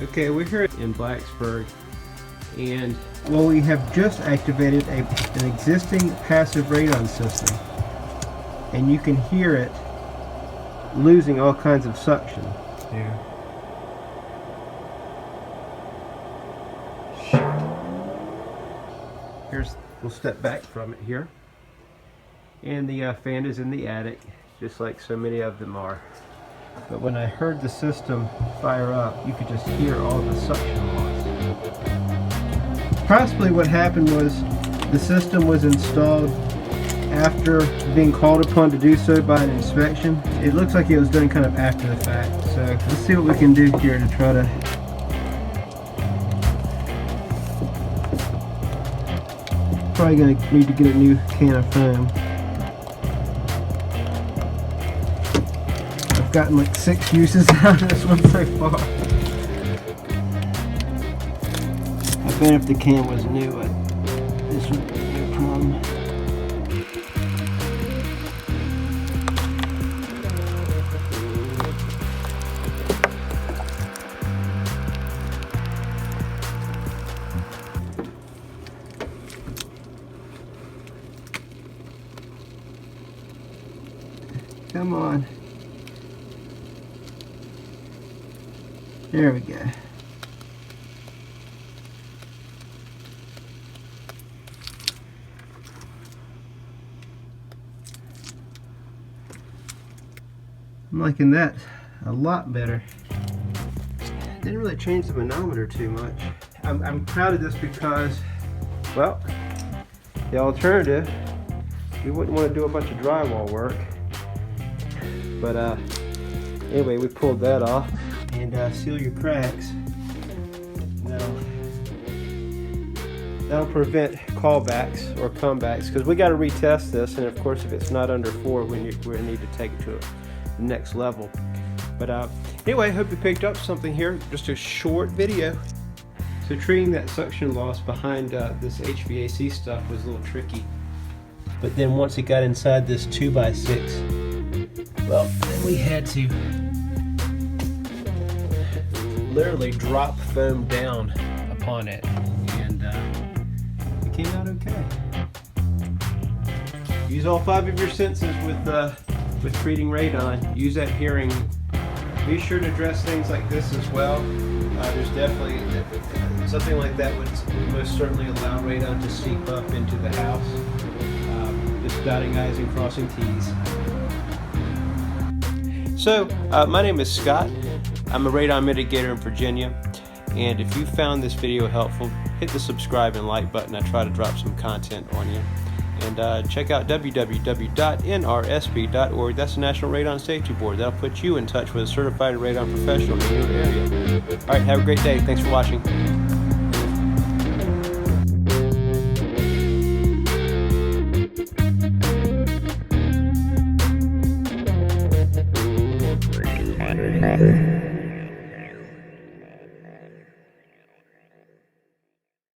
Okay, we're here in Blacksburg, and well, we have just activated an existing passive radon system, and you can hear it losing all kinds of suction. Yeah. We'll step back from it here, and the fan is in the attic, just like so many of them are. But when I heard the system fire up, you could just hear all the suction loss. Possibly what happened was the system was installed after being called upon to do so by an inspection. It looks like it was done kind of after the fact. So let's see what we can do here to try to probably going to need to get a new can of foam. I've gotten like 6 uses out of this one so far. I bet if the can was new, this would be no problem. Come on. There we go. I'm liking that a lot better. Didn't really change the manometer too much. I'm proud of this because, well, the alternative, we wouldn't want to do a bunch of drywall work. But anyway, we pulled that off, and seal your cracks. That'll prevent callbacks or comebacks, because we got to retest this, and of course if it's not under 4, we need to take it to the next level. But anyway, I hope you picked up something here. Just a short video. So treating that suction loss behind this HVAC stuff was a little tricky, but then once it got inside this 2x6, well, then we had to literally drop foam down upon it, and it came out okay. Use all 5 of your senses with treating radon. Use that hearing. Be sure to address things like this as well. There's definitely something like that would most certainly allow radon to seep up into the house. Just dotting I's and crossing T's. So, my name is Scott. I'm a radon mitigator in Virginia, and if you found this video helpful, hit the subscribe and like button. I try to drop some content on you. And check out www.nrsb.org. That's the National Radon Safety Board. That'll put you in touch with a certified radon professional in your area. Alright, have a great day. Thanks for watching.